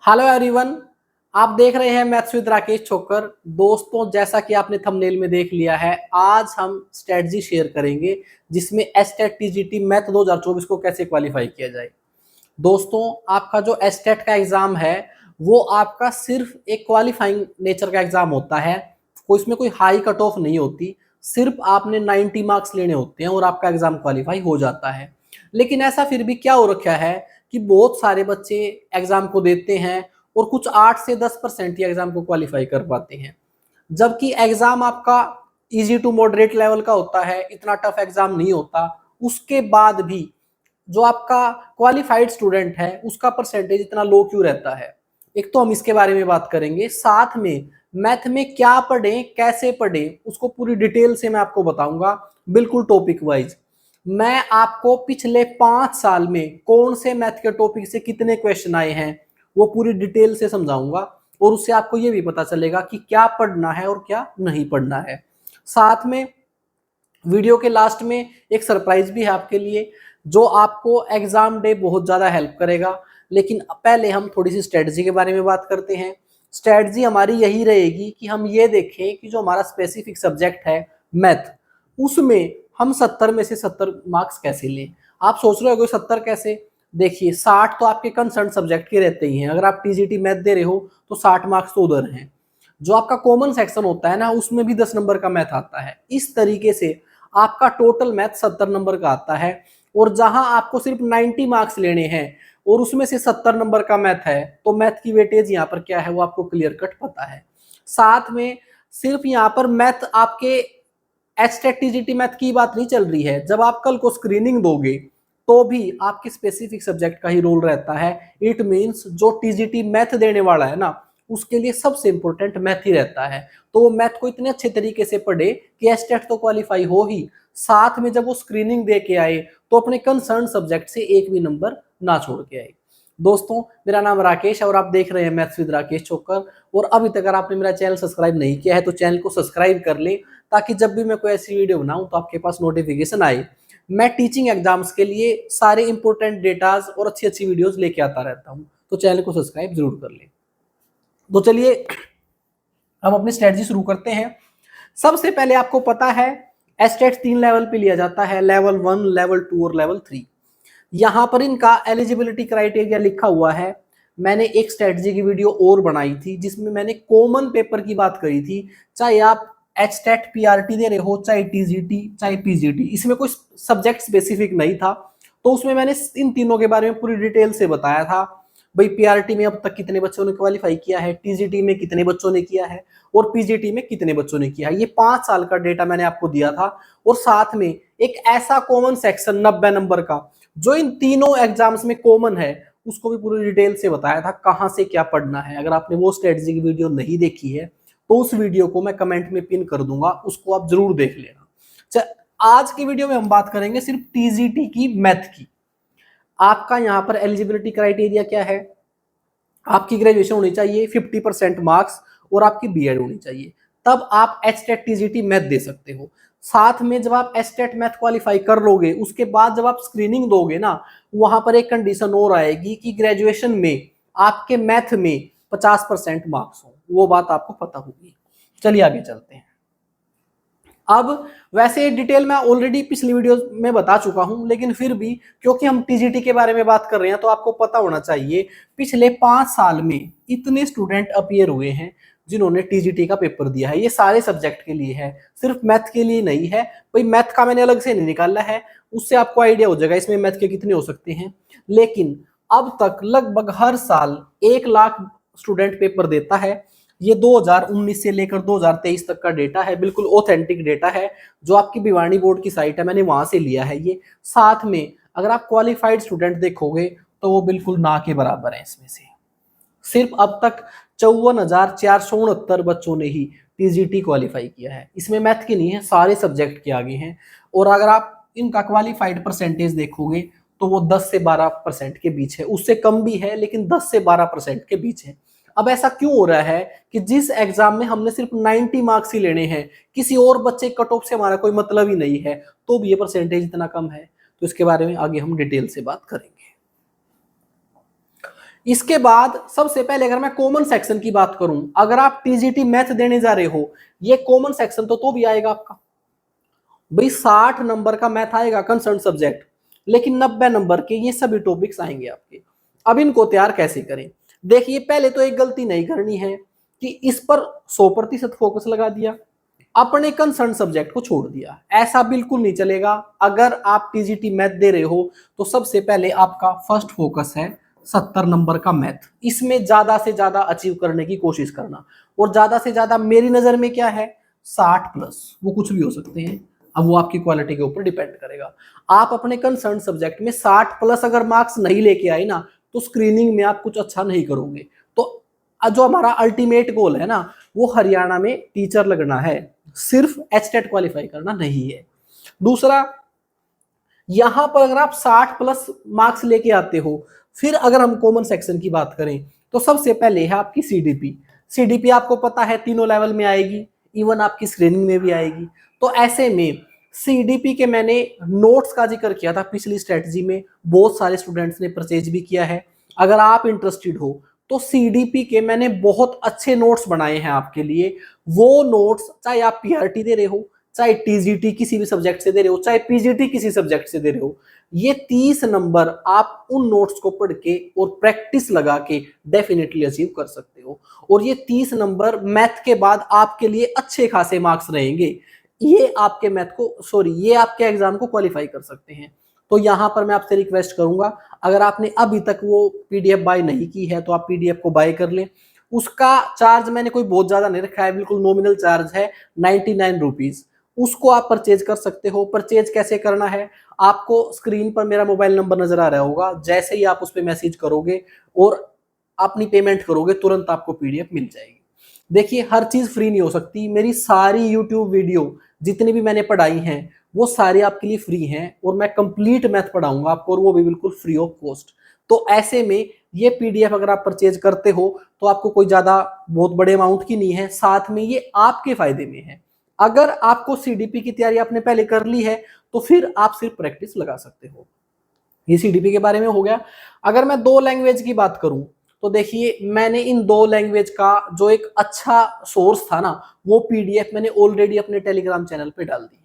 Hello everyone. आप देख रहे हैं मैथ्स विद राकेश छोकर। दोस्तों, जैसा कि आपने थंबनेल में देख लिया है, आज हम स्ट्रेटजी शेयर करेंगे जिसमें एसटेट टीजीटी मैथ 2024 को कैसे क्वालिफाई किया जाए। दोस्तों, आपका जो एसटेट का एग्जाम है वो आपका सिर्फ एक क्वालिफाइंग नेचर का एग्जाम होता है। कोई इसमें कोई हाई कट ऑफ नहीं होती, सिर्फ आपने 90 मार्क्स लेने होते हैं और आपका एग्जाम क्वालिफाई हो जाता है। लेकिन ऐसा फिर भी क्या हो रखा है कि बहुत सारे बच्चे एग्जाम को देते हैं और कुछ 8 से 10% ही एग्जाम को क्वालिफाई कर पाते हैं, जबकि एग्जाम आपका इजी टू मॉडरेट लेवल का होता है, इतना टफ एग्जाम नहीं होता। उसके बाद भी जो आपका क्वालिफाइड स्टूडेंट है उसका परसेंटेज इतना लो क्यों रहता है, एक तो हम इसके बारे में बात करेंगे। साथ में मैथ में क्या पढ़ें, कैसे पढ़ें, उसको पूरी डिटेल से मैं आपको बताऊंगा, बिल्कुल टॉपिक वाइज। मैं आपको पिछले 5 साल में कौन से मैथ के टॉपिक से कितने क्वेश्चन आए हैं वो पूरी डिटेल से समझाऊंगा, और उससे आपको ये भी पता चलेगा कि क्या पढ़ना है और क्या नहीं पढ़ना है। साथ में वीडियो के लास्ट में एक सरप्राइज भी है आपके लिए, जो आपको एग्जाम डे बहुत ज़्यादा हेल्प करेगा। लेकिन पहले हम थोड़ी सी स्ट्रेटजी के बारे में बात करते हैं। स्ट्रेटजी हमारी यही रहेगी कि हम ये देखें कि जो हमारा स्पेसिफिक सब्जेक्ट है मैथ, उसमें हम 70 में से 70 मार्क्स कैसे लें। आप सोच रहे हो 70 कैसे? देखिए, 60 तो आपके कंसर्न सब्जेक्ट के रहते ही हैं। अगर आप टीजीटी मैथ दे रहे हो तो 60 मार्क्स तो उधर हैं। जो आपका कॉमन सेक्शन होता है ना, उसमें भी 10 नंबर का मैथ आता है। इस तरीके से आपका टोटल मैथ 70 नंबर का आता है। और जहां आपको सिर्फ 90 मार्क्स लेने हैं और उसमें से 70 नंबर का मैथ है, तो मैथ की वेटेज यहाँ पर क्या है वो आपको क्लियर कट पता है। साथ में सिर्फ यहाँ पर मैथ आपके एचटेट टीजीटी मैथ की बात नहीं चल रही है। जब आप कल को स्क्रीनिंग दोगे तो भी आपके स्पेसिफिक सब्जेक्ट का ही रोल रहता है। इट मीन्स जो टीजीटी मैथ देने वाला है ना, उसके लिए सबसे इंपॉर्टेंट मैथ ही रहता है। तो वो मैथ को इतने अच्छे तरीके से पढ़े कि एचटेट तो क्वालिफाई हो ही, साथ में जब वो स्क्रीनिंग दे के आए तो अपने कंसर्न सब्जेक्ट से एक भी नंबर ना छोड़ के आए। दोस्तों, मेरा नाम राकेश है और आप देख रहे हैं मैथ्स विद राकेश छोकर। और अभी तक अगर आपने मेरा चैनल सब्सक्राइब नहीं किया है तो चैनल को सब्सक्राइब कर ले, ताकि जब भी मैं कोई ऐसी वीडियो बनाऊं तो आपके पास नोटिफिकेशन आए। मैं टीचिंग एग्जाम्स के लिए सारे इंपॉर्टेंट डेटाज और अच्छी अच्छी वीडियोस लेके आता रहता हूं, तो चैनल को सब्सक्राइब जरूर कर ले। तो चलिए हम अपनी स्ट्रेटजी शुरू करते हैं। सबसे पहले आपको पता है एस्टेट 3 लेवल पे लिया जाता है, लेवल 1, लेवल 2 और लेवल 3। यहाँ पर इनका एलिजिबिलिटी क्राइटेरिया लिखा हुआ है। मैंने एक स्ट्रेटजी की वीडियो और बनाई थी जिसमें मैंने कॉमन पेपर की बात करी थी। चाहे आप एचटेट पीआरटी दे रहे हो, चाहे टीजीटी, चाहे पीजीटी, इसमें कोई सब्जेक्ट स्पेसिफिक नहीं था। तो उसमें मैंने इन तीनों के बारे में पूरी डिटेल से बताया था। भाई, पीआरटी में अब तक कितने बच्चों ने क्वालिफाई किया है, टीजीटी में कितने बच्चों ने किया है और पीजीटी में कितने बच्चों ने किया है। ये 5 साल का डेटा मैंने आपको दिया था। और साथ में एक ऐसा कॉमन सेक्शन 90 नंबर का जो इन तीनों एग्जाम्स में कॉमन है, उसको भी पूरी डिटेल से बताया था कहां से क्या पढ़ना है। अगर आपने वो स्ट्रेटजी की वीडियो नहीं देखी है तो उस वीडियो को मैं कमेंट में पिन कर दूंगा, उसको आप जरूर देख लेना। आज की वीडियो में हम बात करेंगे सिर्फ टीजीटी की मैथ की। आपका यहाँ पर एलिजिबिलिटी क्राइटेरिया क्या है? आपकी ग्रेजुएशन होनी चाहिए, 50% मार्क्स, और आपकी बीएड होनी चाहिए, तब आप एचटेट टीजीटी मैथ दे सकते हो। साथ में जब आप एचटेट मैथ क्वालिफाई कर लोगे, उसके बाद जब आप स्क्रीनिंग दोगे ना, वहां पर एक कंडीशन और आएगी कि ग्रेजुएशन में आपके मैथ में 50% मार्क्स हो। वो बात आपको पता होगी। चलिए आगे चलते हैं। अब वैसे डिटेल मैं ऑलरेडी पिछली वीडियो में बता चुका हूं, लेकिन फिर भी क्योंकि हम टीजीटी के बारे में बात कर रहे हैं तो आपको पता होना चाहिए पिछले 5 साल में इतने स्टूडेंट अपीयर हुए हैं जिन्होंने टीजीटी का पेपर दिया है। ये सारे सब्जेक्ट के लिए है, सिर्फ मैथ के लिए नहीं है। भाई, मैथ का मैंने अलग से नहीं निकाला है, उससे आपको आइडिया हो जाएगा इसमें मैथ के कितने हो सकते हैं। लेकिन अब तक लगभग हर साल 1 लाख स्टूडेंट पेपर देता है। ये 2019 से लेकर 2023 तक का डेटा है, बिल्कुल ऑथेंटिक डेटा है, जो आपकी भिवानी बोर्ड की साइट है, मैंने वहां से लिया है ये। साथ में अगर आप क्वालिफाइड स्टूडेंट देखोगे तो वो बिल्कुल ना के बराबर है। इसमें से सिर्फ अब तक 54,469 बच्चों ने ही टीजीटी क्वालिफाई किया है। इसमें मैथ की नहीं है, सारे सब्जेक्ट के आगे हैं। और अगर आप इनका क्वालिफाइड परसेंटेज देखोगे तो वो 10 से 12% के बीच है, उससे कम भी है लेकिन 10 से 12% के बीच है। अब ऐसा क्यों हो रहा है कि जिस एग्जाम में हमने सिर्फ 90 मार्क्स ही लेने हैं, किसी और बच्चे कट ऑफ से हमारा कोई मतलब ही नहीं है, तो भी ये परसेंटेज इतना कम है? तो इसके बारे में आगे हम डिटेल से बात करेंगे। इसके बाद सबसे पहले अगर मैं कॉमन सेक्शन की बात करूं, अगर आप टीजीटी मैथ देने जा रहे हो, ये कॉमन सेक्शन तो भी आएगा आपका भाई। 60 नंबर का मैथ आएगा कंसर्न सब्जेक्ट, लेकिन 90 नंबर के ये सभी टॉपिक्स आएंगे आपके। अब इनको तैयार कैसे करें? देखिए, पहले तो एक गलती नहीं करनी है कि इस पर 100% फोकस लगा दिया, अपने कंसर्न सब्जेक्ट को छोड़ दिया। ऐसा बिल्कुल नहीं चलेगा। अगर आप टीजीटी मैथ दे रहे हो तो सबसे पहले आपका फर्स्ट फोकस है 70 नंबर का मैथ। इसमें ज्यादा से ज्यादा अचीव करने की कोशिश करना, और ज्यादा से ज्यादा मेरी नजर में क्या है, 60+। वो कुछ भी हो सकते हैं, अब वो आपकी क्वालिटी के ऊपर डिपेंड करेगा। आप अपने कंसर्न सब्जेक्ट में 60+ अगर मार्क्स नहीं लेके आए ना, तो स्क्रीनिंग में आप कुछ अच्छा नहीं करोगे। तो जो हमारा अल्टीमेट गोल है ना, वो हरियाणा में टीचर लगना है, सिर्फ एचटेट क्वालिफाई करना नहीं है। दूसरा, यहां पर अगर आप 60+ मार्क्स लेके आते हो, फिर अगर हम कॉमन सेक्शन की बात करें तो सबसे पहले है आपकी सीडीपी। सीडीपी आपको पता है तीनों लेवल में आएगी, इवन आपकी स्क्रीनिंग में भी आएगी। तो ऐसे में सीडीपी के मैंने नोट्स का जिक्र किया था पिछली स्ट्रेटजी में, बहुत सारे स्टूडेंट्स ने परचेज भी किया है। अगर आप इंटरेस्टेड हो तो सीडीपी के मैंने बहुत अच्छे नोट्स बनाए हैं आपके लिए। वो नोट्स चाहे आप पीआरटी दे रहे हो, चाहे टीजीटी किसी भी सब्जेक्ट से दे रहे हो, चाहे पीजीटी किसी सब्जेक्ट से दे रहे हो, ये 30 नंबर आप उन नोट्स को पढ़ के और प्रैक्टिस लगा के डेफिनेटली अचीव कर सकते हो। और ये 30 नंबर मैथ के बाद आपके लिए अच्छे खासे मार्क्स रहेंगे। ये आपके मैथ को ये आपके एग्जाम को क्वालिफाई कर सकते हैं। तो यहां पर मैं आपसे रिक्वेस्ट करूंगा, अगर आपने अभी तक वो पीडीएफ बाय नहीं की है तो आप पीडीएफ को बाय कर लें। उसका चार्ज मैंने कोई बहुत ज्यादा नहीं रखा है, बिल्कुल नॉमिनल चार्ज है 99 रुपीज। उसको आप परचेज कर सकते हो। परचेज कैसे करना है, आपको स्क्रीन पर मेरा मोबाइल नंबर नजर आ रहा होगा, जैसे ही आप उस पर मैसेज करोगे और अपनी पेमेंट करोगे, तुरंत आपको पीडीएफ मिल जाएगी। देखिए, हर चीज फ्री नहीं हो सकती। मेरी सारी यूट्यूब वीडियो जितनी भी मैंने पढ़ाई हैं वो सारी आपके लिए फ्री हैं, और मैं कंप्लीट मैथ पढ़ाऊंगा आपको, और वो भी बिल्कुल फ्री ऑफ कॉस्ट। तो ऐसे में ये पीडीएफ अगर आप परचेज करते हो तो आपको कोई ज्यादा बहुत बड़े अमाउंट की नहीं है, साथ में ये आपके फायदे में है। अगर आपको सीडीपी की तैयारी आपने पहले कर ली है तो फिर आप सिर्फ प्रैक्टिस लगा सकते हो। ये सीडीपी के बारे में हो गया। अगर मैं 2 लैंग्वेज की बात करूं तो देखिए, मैंने इन 2 लैंग्वेज का जो एक अच्छा सोर्स था ना, वो पीडीएफ मैंने ऑलरेडी अपने टेलीग्राम चैनल पे डाल दी है।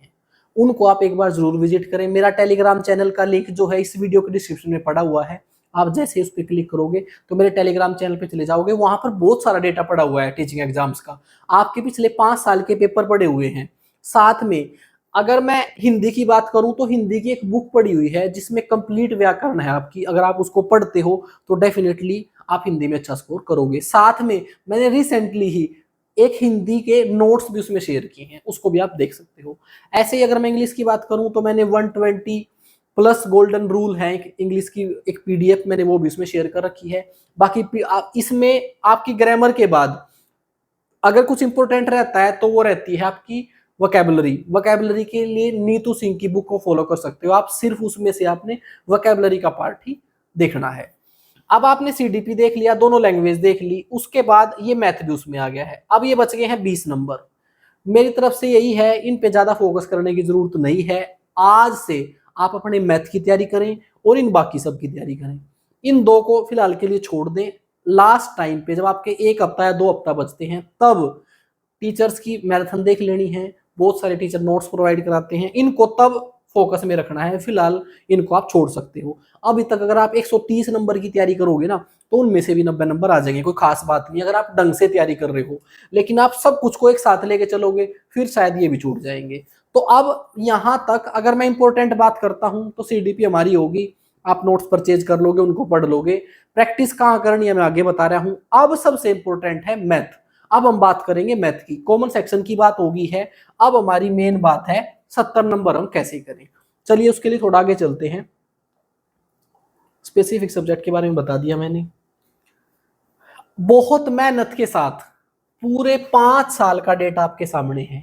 उनको आप एक बार जरूर विजिट करें। मेरा टेलीग्राम चैनल का लिंक जो है इस वीडियो के डिस्क्रिप्शन में पड़ा हुआ है। आप जैसे उस पर क्लिक करोगे तो मेरे टेलीग्राम चैनल पे चले जाओगे, वहां पर बहुत सारा डेटा पड़ा हुआ है टीचिंग एग्जाम्स का। आपके पिछले 5 साल के पेपर पड़े हुए हैं। साथ में अगर मैं हिंदी की बात करूं तो हिंदी की एक बुक पड़ी हुई है जिसमें कंप्लीट व्याकरण है आपकी। अगर आप उसको पढ़ते हो तो डेफिनेटली आप हिंदी में अच्छा स्कोर करोगे। साथ में मैंने रिसेंटली ही एक हिंदी के नोट्स भी उसमें शेयर किए हैं, उसको भी आप देख सकते हो। ऐसे ही अगर मैं इंग्लिश की बात करूं तो मैंने 120+ गोल्डन रूल है इंग्लिश की, एक पीडीएफ मैंने वो भी उसमें शेयर कर रखी है। बाकी इसमें आपकी ग्रामर के बाद अगर कुछ इंपॉर्टेंट रहता है तो वो रहती है आपकी वोकैबुलरी। वोकैबुलरी के लिए नीतू सिंह की बुक को फॉलो कर सकते हो आप, सिर्फ उसमें से आपने वोकैबुलरी का पार्ट ही देखना है। अब आपने सीडीपी देख लिया, दोनों लैंग्वेज देख ली, उसके बाद ये मैथ भी उसमें आ गया है। अब ये बच गए हैं 20 नंबर। मेरी तरफ से यही है, इन पे ज्यादा फोकस करने की जरूरत नहीं है। आज से आप अपने मैथ की तैयारी करें और इन बाकी सब की तैयारी करें। इन 2 को फिलहाल के लिए छोड़ दें। लास्ट टाइम पे जब आपके 1 हफ्ता या 2 हफ्ता बचते हैं, तब टीचर्स की मैराथन देख लेनी है। बहुत सारे टीचर नोट्स प्रोवाइड कराते हैं, इनको तब फोकस में रखना है। फिलहाल इनको आप छोड़ सकते हो। अभी तक अगर आप 130 नंबर की तैयारी करोगे ना, तो उनमें से भी 90 नंबर आ जाएंगे, कोई खास बात नहीं अगर आप ढंग से तैयारी कर रहे हो। लेकिन आप सब कुछ को एक साथ लेके चलोगे, फिर शायद ये भी छूट जाएंगे। तो अब यहां तक अगर मैं इंपॉर्टेंट बात करता हूं तो सीडीपी हमारी होगी, आप नोट्स परचेज कर लोगे, उनको पढ़ लोगे। प्रैक्टिस कहां करनी है मैं आगे बता रहा हूं। अब सबसे इंपॉर्टेंट है मैथ। अब हम बात करेंगे मैथ की, कॉमन सेक्शन की बात होगी है। अब हमारी मेन बात है 70 नंबर हम कैसे करें। चलिए उसके लिए थोड़ा आगे चलते हैं। स्पेसिफिक सब्जेक्ट के बारे में बता दिया मैंने। बहुत मेहनत के साथ पूरे 5 साल का डेटा आपके सामने है,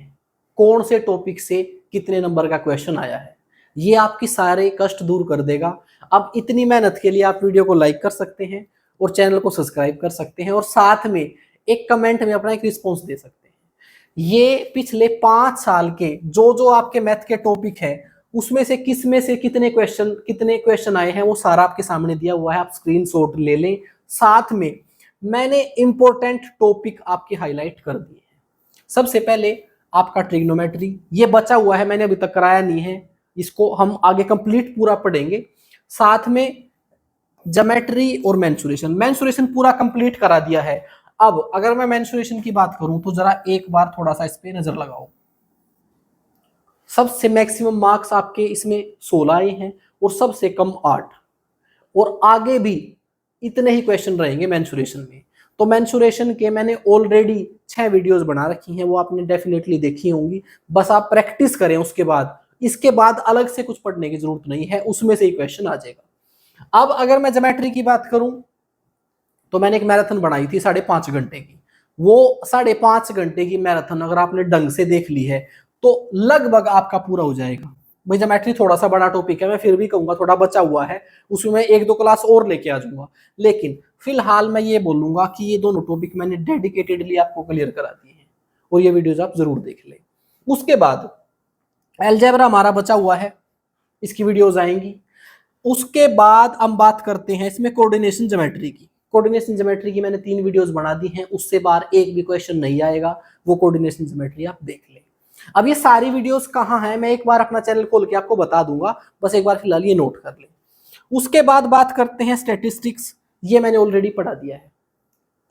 कौन से टॉपिक से कितने नंबर का क्वेश्चन आया है, ये आपकी सारे कष्ट दूर कर देगा। अब इतनी मेहनत के लिए आप वीडियो को लाइक कर सकते हैं और चैनल को सब्सक्राइब कर सकते हैं, और साथ में एक कमेंट में अपना एक रिस्पॉन्स दे सकते हैं। ये पिछले 5 साल के जो आपके मैथ के टॉपिक है, उसमें से किस में से कितने क्वेश्चन आए हैं, वो सारा आपके सामने दिया हुआ है। आप स्क्रीनशॉट ले लें, साथ में मैंने इंपॉर्टेंट टॉपिक आपके हाईलाइट कर दिए हैं। सबसे पहले आपका ट्रिग्नोमेट्री, ये बचा हुआ है, मैंने अभी तक कराया नहीं है, इसको हम आगे कंप्लीट पूरा पढ़ेंगे। साथ में ज्योमेट्री और मेंसुरेशन पूरा कंप्लीट करा दिया है। अब अगर मैं मेंसुरेशन की बात करूं तो जरा एक बार थोड़ा सा इस पे नजर लगाओ। सबसे मैक्सिमम मार्क्स आपके इसमें 16 आए हैं और सबसे कम 8, और आगे भी इतने ही क्वेश्चन रहेंगे मेंसुरेशन में। तो मेंसुरेशन के मैंने ऑलरेडी 6 वीडियोस बना रखी हैं, वो आपने डेफिनेटली देखी होंगी, बस आप प्रैक्टिस करें उसके बाद। इसके बाद अलग से कुछ पढ़ने की जरूरत नहीं है, उसमें से ही क्वेश्चन आ जाएगा। अब अगर मैं ज्योमेट्री की बात करूं तो मैंने एक मैराथन बनाई थी 5.5 घंटे की। वो 5.5 घंटे की मैराथन अगर आपने ढंग से देख ली है तो लगभग आपका पूरा हो जाएगा। भाई ज्योमेट्री थोड़ा सा बड़ा टॉपिक है, मैं फिर भी कहूंगा थोड़ा बचा हुआ है, उसमें मैं 1-2 क्लास और लेके आ जाऊंगा, लेकिन फिलहाल मैं ये बोलूंगा कि ये दोनों टॉपिक मैंने डेडिकेटेडली आपको क्लियर करा दिए हैं, और ये वीडियोज आप जरूर देख लें। उसके बाद अलजेब्रा हमारा बचा हुआ है, इसकी वीडियोज आएंगी। उसके बाद हम बात करते हैं इसमें कोऑर्डिनेशन ज्योमेट्री की। कोऑर्डिनेशन ज्योमेट्री की मैंने 3 वीडियोस बना दी हैं, उससे बाहर एक भी क्वेश्चन नहीं आएगा, वो कोऑर्डिनेशन ज्योमेट्री आप देख लें। अब ये सारी वीडियोस कहाँ हैं मैं एक बार अपना चैनल खोल के आपको बता दूंगा, बस एक बार फिलहाल ये नोट कर लें। उसके बाद बात करते हैं स्टैटिस्टिक्स, ये मैंने ऑलरेडी पढ़ा दिया है,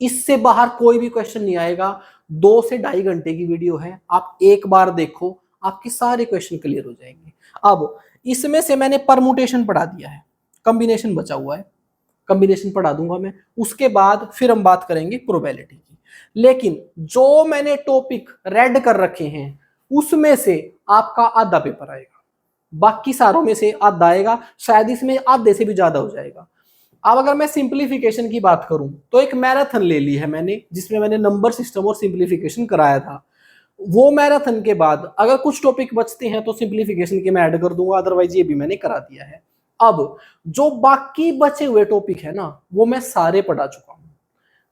इससे बाहर कोई भी क्वेश्चन नहीं आएगा। 2 से 2.5 घंटे की वीडियो है, आप एक बार देखो आपके सारे क्वेश्चन क्लियर हो जाएंगे। अब इसमें से मैंने परमुटेशन पढ़ा दिया है, कॉम्बिनेशन बचा हुआ है, कॉम्बिनेशन पढ़ा दूंगा मैं। उसके बाद फिर हम बात करेंगे प्रोबेबिलिटी की। लेकिन जो मैंने टॉपिक रेड कर रखे हैं उसमें से आपका आधा पेपर आएगा, बाकी सारों में से आधा आएगा, शायद इसमें आधे से भी ज्यादा हो जाएगा। अब अगर मैं सिंप्लीफिकेशन की बात करूं तो एक मैराथन ले ली है मैंने, जिसमें मैंने नंबर सिस्टम और सिंप्लीफिकेशन कराया था। वो मैराथन के बाद अगर कुछ टॉपिक बचते हैं तो सिंप्लीफिकेशन के मैं ऐड कर दूंगा, अदरवाइज ये भी मैंने करा दिया है। अब जो बाकी बचे हुए टॉपिक है ना वो मैं सारे पढ़ा चुका हूं।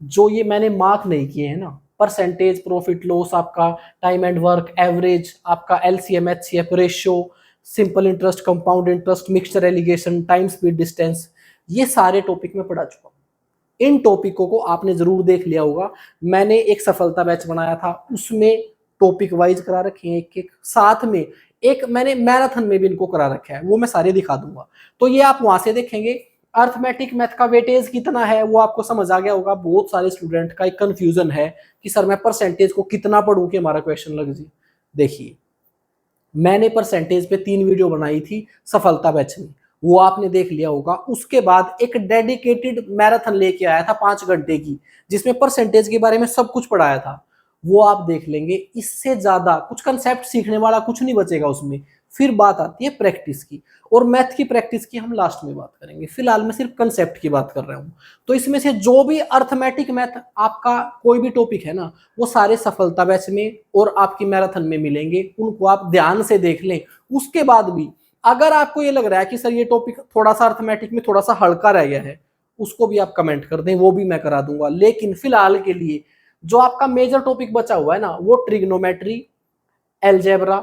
जो ये मैंने मार्क नहीं किए हैं ना, परसेंटेज, प्रॉफिट लॉस, आपका टाइम एंड वर्क, एवरेज, आपका LCM HCF ratio, simple interest, compound interest, mixture allegation, time speed distance, ये सारे टॉपिक में पढ़ा चुका हूं। इन टॉपिकों को आपने जरूर देख लिया होगा, मैंने एक सफलता बैच बनाया था, उसमें टॉपिक वाइज करा रखे हैं एक एक, साथ में एक मैंने मैराथन में भी इनको करा रखा है, वो मैं सारे दिखा दूंगा। तो ये आप वहां से देखेंगे। अर्थमेटिक मैथ का वेटेज कितना है वो आपको समझ आ गया होगा। बहुत सारे स्टूडेंट का एक कंफ्यूजन है कि सर मैं परसेंटेज को कितना पढ़ूं कि हमारा क्वेश्चन लग जाए। देखिए मैंने परसेंटेज पे 3 वीडियो बनाई थी सफलता बैच में, वो आपने देख लिया होगा। उसके बाद एक डेडिकेटेड मैराथन लेके आया था 5 घंटे की, जिसमें परसेंटेज के बारे में सब कुछ पढ़ाया था, वो आप देख लेंगे। इससे ज्यादा कुछ कंसेप्ट सीखने वाला कुछ नहीं बचेगा उसमें। फिर बात आती है प्रैक्टिस की, और मैथ की प्रैक्टिस की हम लास्ट में बात करेंगे, फिलहाल मैं सिर्फ कंसेप्ट की बात कर रहा हूं। तो इसमें से जो भी अर्थमेटिक मैथ आपका कोई भी टॉपिक है ना, वो सारे सफलता बैच में और आपकी मैराथन में मिलेंगे, उनको आप ध्यान से देख लें। उसके बाद भी अगर आपको ये लग रहा है कि सर ये टॉपिक थोड़ा सा अर्थमेटिक में थोड़ा सा हल्का रह गया है, उसको भी आप कमेंट कर दें, वो भी मैं करा दूंगा। लेकिन फिलहाल के लिए जो आपका मेजर टॉपिक बचा हुआ है ना, वो ट्रिग्नोमेट्री, अलजेब्रा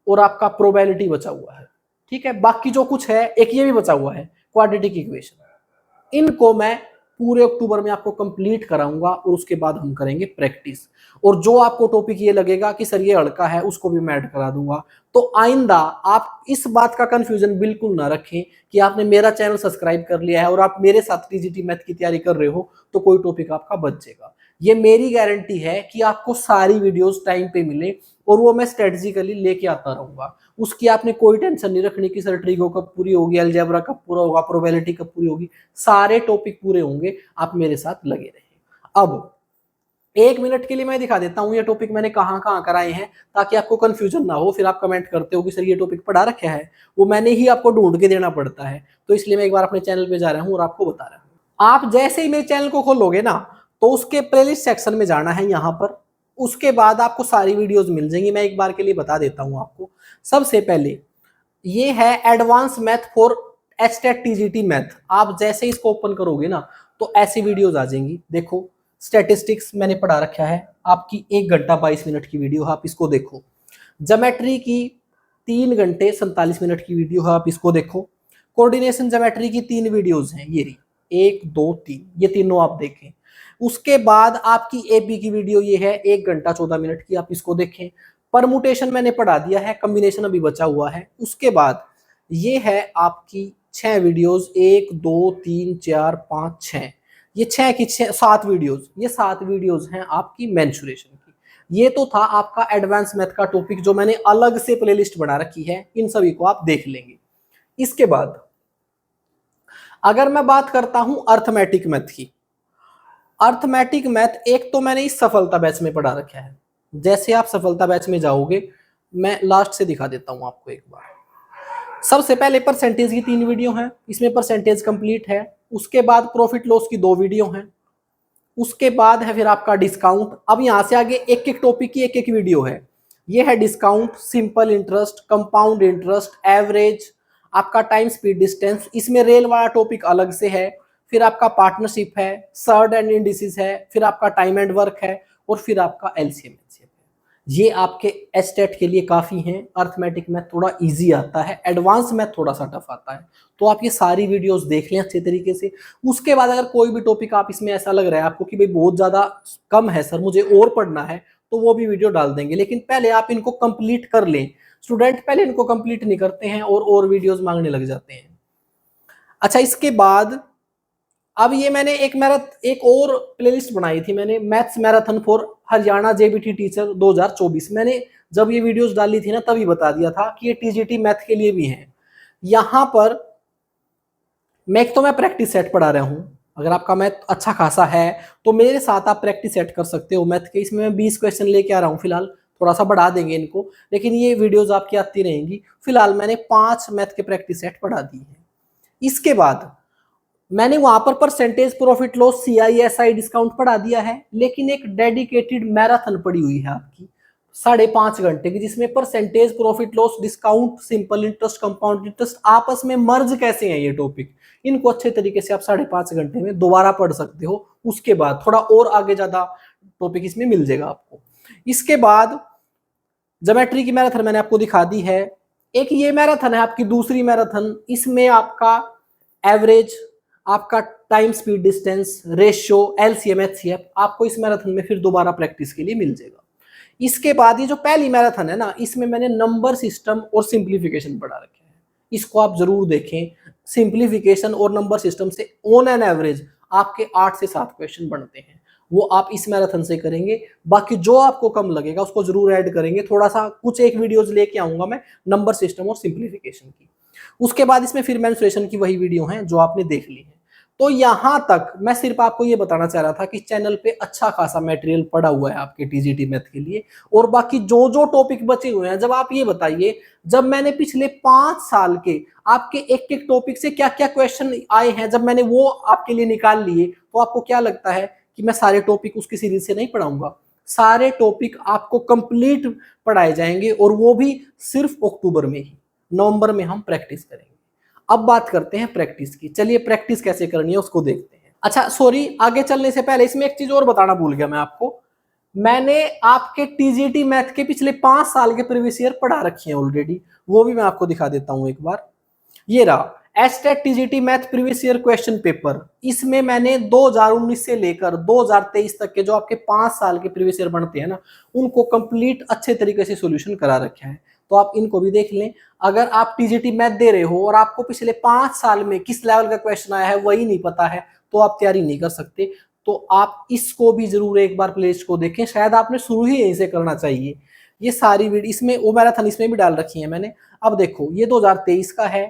और आपका प्रोबेबिलिटी बचा हुआ है, ठीक है। बाकी जो कुछ है, एक ये भी बचा हुआ है क्वाड्रेटिक इक्वेशन, इनको मैं पूरे अक्टूबर में आपको कंप्लीट कराऊंगा, और उसके बाद हम करेंगे प्रैक्टिस। और जो आपको टॉपिक ये लगेगा कि सर ये हल्का है, उसको भी मैं ऐड करा दूंगा। तो आइंदा आप इस बात का कंफ्यूजन बिल्कुल ना रखें कि आपने मेरा चैनल सब्सक्राइब कर लिया है और आप मेरे साथ टीजीटी मैथ की तैयारी कर रहे हो तो कोई टॉपिक आपका बच जाएगा। ये मेरी गारंटी है कि आपको सारी वीडियोस टाइम पे मिले, और वो मैं स्ट्रेटजिकली लेके आता रहूंगा। उसकी आपने कोई टेंशन नहीं रखनी कि सर ट्रिगो कब पूरी होगी, अलजेब्रा कब पूरा होगा, प्रोबेबिलिटी कब पूरी होगी। सारे टॉपिक पूरे होंगे, आप मेरे साथ लगे रहिए। अब 1 मिनट के लिए मैं दिखा देता हूं ये टॉपिक मैंने कहां कहां कराए हैं, ताकि आपको कंफ्यूजन ना हो। फिर आप कमेंट करते हो कि सर ये टॉपिक पढ़ा रखा है, वो मैंने ही आपको ढूंढ के देना पड़ता है। तो इसलिए मैं एक बार अपने चैनल पे जा रहा हूं और आपको बता रहा हूं। आप जैसे ही मेरे चैनल को खोलोगे ना, तो उसके प्लेलिस्ट सेक्शन में जाना है यहाँ पर। उसके बाद आपको सारी वीडियोस मिल जाएंगी। मैं एक बार के लिए बता देता हूं आपको। सबसे पहले ये है advance math for HTET TGT math. आप जैसे इसको ओपन करोगे ना, तो ऐसी वीडियोस आ जाएंगी। देखो स्टैटिस्टिक्स मैंने पढ़ा रखा है, आपकी 1 घंटा 22 मिनट की वीडियो है, आप इसको देखो। ज्योमेट्री की 3 घंटे 47 मिनट की वीडियो है, आप इसको देखो। कोऑर्डिनेशन ज्योमेट्री की 3 वीडियोस हैं ये रही, 1 2 3, ये तीनों आप देखें। उसके बाद आपकी एपी की वीडियो ये है 1 घंटा 14 मिनट की, आप इसको देखें। परमुटेशन मैंने पढ़ा दिया है, कॉम्बिनेशन अभी बचा हुआ है। उसके बाद ये है आपकी 6 वीडियोस, 1 2 3 4 5 6, ये 6 की 6 7 वीडियोस, ये 7 वीडियोस हैं आपकी मेंसुरेशन की। ये तो था आपका एडवांस मैथ का टॉपिक जो मैंने अलग से प्लेलिस्ट बना रखी है, इन सभी को आप देख लेंगे। इसके बाद अगर मैं बात करता हूं अर्थमेटिक मैथ की, अर्थमेटिक मैथ एक तो मैंने इस सफलता बैच में पढ़ा रखा है। जैसे आप सफलता बैच में जाओगे, मैं लास्ट से दिखा देता हूं आपको एक बार। सबसे पहले परसेंटेज की 3 वीडियो हैं, इसमें परसेंटेज कंप्लीट है। उसके बाद प्रॉफिट लॉस की 2 वीडियो हैं। उसके बाद है फिर आपका डिस्काउंट। अब यहां से आगे एक एक टॉपिक की एक एक वीडियो है। ये है discount, simple interest, compound interest, average, आपका टाइम स्पीड डिस्टेंस, इसमें रेल वाला टॉपिक अलग से है। फिर आपका पार्टनरशिप है, सर्ड एंड इंडिसेस है, फिर आपका टाइम एंड वर्क है, और फिर आपका एलसीएम है। ये आपके एस्टेट के लिए काफी हैं। अर्थमेटिक मैथ थोड़ा इजी आता है, एडवांस मैथ थोड़ा सा टफ आता है। तो आप ये सारी वीडियोस देख लें अच्छे तरीके से। उसके बाद अगर कोई भी टॉपिक आप इसमें ऐसा लग रहा है आपको कि भाई बहुत ज्यादा कम है सर, मुझे और पढ़ना है, तो वो भी वीडियो डाल देंगे। लेकिन पहले आप इनको कंप्लीट कर लें। स्टूडेंट पहले इनको कंप्लीट नहीं करते हैं और वीडियोस मांगने लग जाते हैं। अच्छा, इसके बाद अब ये मैंने एक और प्लेलिस्ट बनाई थी मैंने, maths marathon for Haryana JBT teacher 2024। मैंने जब ये वीडियोस डाली थी ना, तभी बता दिया था कि ये टीजीटी मैथ के लिए भी है। यहां पर मैं प्रैक्टिस सेट पढ़ा रहा हूं। अगर आपका मैथ अच्छा खासा है तो मेरे साथ आप प्रैक्टिस सेट कर सकते हो मैथ के। इसमें मैं 20 क्वेश्चन लेके आ रहा हूं फिलहाल, थोड़ा सा बढ़ा देंगे इनको, लेकिन ये वीडियोस आपकी आती रहेंगी। फिलहाल मैंने 5 मैथ के प्रैक्टिस सेट पढ़ा दी है। इसके बाद मैंने वहां पर percentage profit loss CISI discount पढ़ा दिया है, लेकिन एक डेडिकेटेड मैराथन पड़ी हुई है आपकी 5.5 घंटे की, जिसमें percentage profit loss, discount, simple interest, compound interest आपस में मर्ज कैसे हैं ये टॉपिक, इनको अच्छे तरीके से आप 5.5 घंटे में दोबारा पढ़ सकते हो। उसके बाद थोड़ा और आगे ज्यादा टॉपिक इसमें मिल जाएगा आपको। इसके बाद ज्योमेट्री की मैराथन मैंने आपको दिखा दी है। एक ये मैराथन है आपकी दूसरी मैराथन, इसमें आपका एवरेज, आपका time speed distance, ratio, LCM, HCF आपको इस मैराथन में फिर दोबारा प्रैक्टिस के लिए मिल जाएगा। इसके बाद ये जो पहली मैराथन है ना, इसमें मैंने नंबर सिस्टम और सिंप्लीफिकेशन पढ़ा रखे हैं, इसको आप जरूर देखें। सिंप्लीफिकेशन और नंबर सिस्टम से ऑन एन एवरेज आपके 8 से 7 क्वेश्चन बनते हैं, वो आप इस मैराथन से करेंगे। बाकी जो आपको कम लगेगा उसको जरूर ऐड करेंगे। थोड़ा सा कुछ एक वीडियोज लेके आऊंगा मैं नंबर सिस्टम और सिंप्लीफिकेशन की। उसके बाद इसमें फिर मेंसुरेशन की वही वीडियो हैं जो आपने देख ली है। तो यहां तक मैं सिर्फ आपको ये बताना चाह रहा था कि चैनल पे अच्छा खासा मटेरियल पड़ा हुआ है आपके टीजीटी मैथ के लिए। और बाकी जो जो टॉपिक बचे हुए हैं, जब आप ये बताइए, जब मैंने पिछले 5 साल के आपके एक एक टॉपिक से क्या क्या क्वेश्चन आए हैं, जब मैंने वो आपके लिए निकाल लिए, तो आपको क्या लगता है कि मैं सारे टॉपिक उसकी सीरीज से नहीं पढ़ाऊंगा? सारे टॉपिक आपको कंप्लीट पढ़ाए जाएंगे, और वो भी सिर्फ अक्टूबर में ही। नवंबर में हम प्रैक्टिस करेंगे। अब बात करते हैं प्रैक्टिस की। चलिए प्रैक्टिस कैसे करनी है उसको देखते हैं। अच्छा सॉरी, आगे चलने से पहले इसमें एक चीज और बताना भूल गया मैं आपको। मैंने आपके टीजीटी मैथ के पिछले 5 साल के प्रीवियस ईयर पढ़ा रखे हैं ऑलरेडी, वो भी मैं आपको दिखा देता हूं एक बार। ये रहा estate TGT math previous year question paper. इसमें मैंने 2019 से लेकर 2023 तक के जो आपके 5 साल के प्रीवियस ईयर बनते हैं ना, उनको कंप्लीट अच्छे तरीके से सॉल्यूशन करा रखा है। तो आप इनको भी देख लें। अगर आप टीजीटी मैथ दे रहे हो और आपको पिछले 5 साल में किस लेवल का क्वेश्चन आया है वही नहीं पता है, तो आप तैयारी नहीं कर सकते। तो आप इसको भी जरूर एक बार प्लेलिस्ट को देखें, शायद आपने शुरू ही यहीं से करना चाहिए। ये सारी वीडियो इसमें वो मैराथन इसमें भी डाल रखी है मैंने। अब देखो, ये 2023 का है,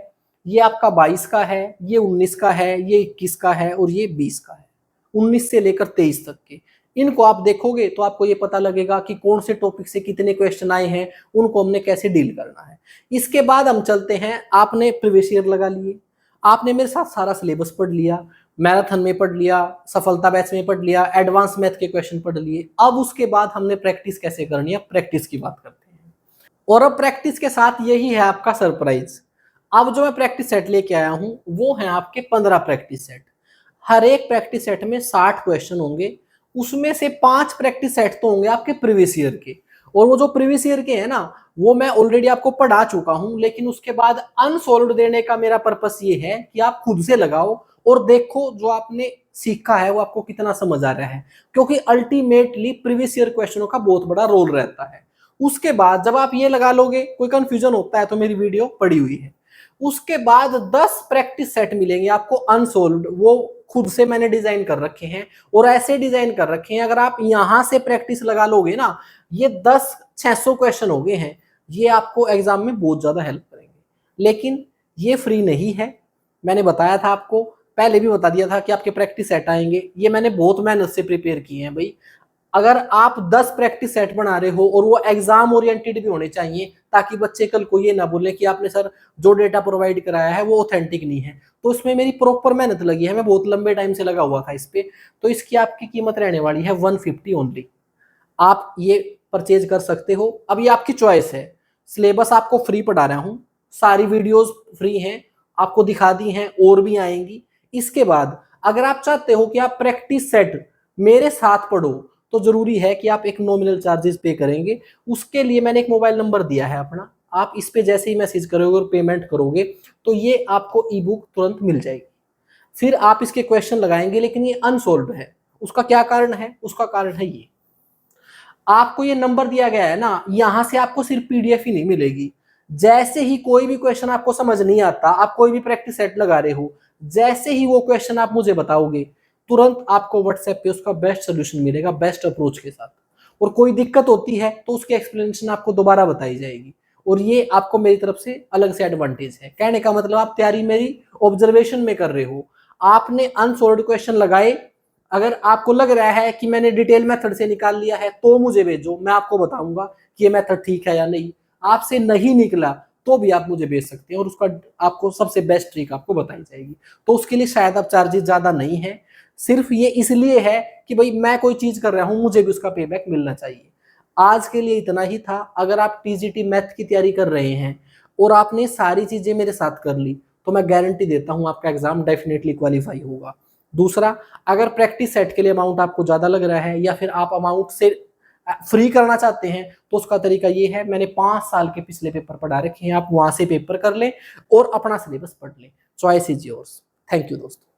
ये आपका 22 का है, ये 19 का है, ये 21 का है, और ये 20 का है। 19 से लेकर 23 तक के इनको आप देखोगे तो आपको ये पता लगेगा कि कौन से टॉपिक से कितने क्वेश्चन आए हैं, उनको हमने कैसे डील करना है। इसके बाद हम चलते हैं, आपने प्रीवियस ईयर लगा लिए, आपने मेरे साथ सारा सिलेबस पढ़ लिया, मैराथन में पढ़ लिया, सफलता बैच में पढ़ लिया, एडवांस मैथ के क्वेश्चन पढ़ लिए। अब उसके बाद हमने प्रैक्टिस कैसे करनी है, प्रैक्टिस की बात करते हैं। और अब प्रैक्टिस के साथ यही है आपका सरप्राइज। अब जो मैं प्रैक्टिस सेट लेके आया हूं वो है आपके 15 प्रैक्टिस सेट। हर एक प्रैक्टिस सेट में 60 क्वेश्चन होंगे, उसमें से 5 प्रैक्टिस सेट तो होंगे आपके प्रीवियस ईयर के। और वो जो प्रीवियस ईयर के हैं ना, वो मैं ऑलरेडी आपको पढ़ा चुका हूं, लेकिन उसके बाद अनसॉल्व्ड देने का मेरा पर्पस ये है कि आप खुद से लगाओ और देखो जो आपने सीखा है वो आपको कितना समझ आ रहा है, क्योंकि अल्टीमेटली प्रीवियस ईयर क्वेश्चनों का बहुत बड़ा रोल रहता है। उसके बाद जब आप ये लगा लोगे, कोई कंफ्यूजन होता है तो मेरी वीडियो पड़ी हुई है। उसके बाद 10 प्रैक्टिस सेट मिलेंगे आपको अनसोल्व्ड, वो खुद से मैंने डिजाइन कर रखे हैं और ऐसे डिजाइन कर रखे हैं, अगर आप यहां से प्रैक्टिस लगा लोगे ना, ये 10 600 क्वेश्चन हो गए हैं, ये आपको एग्जाम में बहुत ज्यादा हेल्प करेंगे। लेकिन ये फ्री नहीं है, मैंने बताया था आपको, पहले भी बता दिया था कि आपके प्रैक्टिस सेट आएंगे, ये मैंने बहुत मेहनत से प्रिपेयर किए हैं भाई। अगर आप 10 प्रैक्टिस सेट बना रहे हो और वो एग्जाम ओरिएंटेड भी होने चाहिए, ताकि बच्चे कल को ये ना बोले कि आपने सर जो डेटा प्रोवाइड कराया है वो ऑथेंटिक नहीं है, तो इसमें मेरी प्रॉपर मेहनत लगी है, मैं बहुत लंबे टाइम से लगा हुआ था इस पे। तो इसकी आपकी कीमत रहने वाली है 150 ओनली। आप ये परचेज कर सकते हो। अब ये आपकी चॉइस है। सिलेबस आपको फ्री पढ़ा रहा हूँ, सारी वीडियोस फ्री हैं, आपको दिखा दी हैं और भी आएंगी। इसके बाद अगर आप चाहते हो कि आप प्रैक्टिस सेट मेरे साथ पढ़ो, तो जरूरी है कि आप एक नॉमिनल चार्जेस पे करेंगे। उसके लिए मैंने एक मोबाइल नंबर दिया है अपना, आप इस पे जैसे ही मैसेज करोगे और पेमेंट करोगे तो ये आपको ई बुक तुरंत मिल जाएगी। फिर आप इसके क्वेश्चन लगाएंगे, लेकिन ये अनसोल्व है। उसका क्या कारण है? उसका कारण है ये, आपको ये नंबर दिया गया है ना, यहां से आपको सिर्फ पीडीएफ ही नहीं मिलेगी। जैसे ही कोई भी क्वेश्चन आपको समझ नहीं आता, आप कोई भी प्रैक्टिस सेट लगा रहे हो, जैसे ही वो क्वेश्चन आप मुझे बताओगे, तुरंत आपको व्हाट्सएप पे उसका बेस्ट सोल्यूशन मिलेगा, बेस्ट अप्रोच के साथ। और कोई दिक्कत होती है तो उसकी एक्सप्लेनेशन आपको दोबारा बताई जाएगी। और ये आपको मेरी तरफ से अलग से एडवांटेज है। कहने का मतलब, आप तैयारी मेरी ऑब्जर्वेशन में कर रहे हो, आपने अनसॉल्व्ड क्वेश्चन लगाए, अगर आपको लग रहा है कि मैंने डिटेल मेथड से निकाल लिया है तो मुझे भेजो, मैं आपको बताऊंगा कि ये मेथड ठीक है या नहीं। आपसे नहीं निकला तो भी आप मुझे भेज सकते हैं और उसका आपको सबसे बेस्ट ट्रिक आपको बताई जाएगी। तो उसके लिए शायद अब चार्जेस ज्यादा नहीं है, सिर्फ ये इसलिए है कि भाई मैं कोई चीज कर रहा हूं, मुझे भी उसका पेबैक मिलना चाहिए। आज के लिए इतना ही था। अगर आप टीजीटी मैथ की तैयारी कर रहे हैं और आपने सारी चीजें मेरे साथ कर ली, तो मैं गारंटी देता हूं आपका एग्जाम डेफिनेटली क्वालिफाई होगा। दूसरा, अगर प्रैक्टिस सेट के लिए अमाउंट आपको ज्यादा लग रहा है या फिर आप अमाउंट से फ्री करना चाहते हैं, तो उसका तरीका ये है, मैंने 5 साल के पिछले पेपर पढ़ा रखे हैं, आप वहां से पेपर कर लें और अपना सिलेबस पढ़ लें। Choice is yours. Thank you दोस्तों।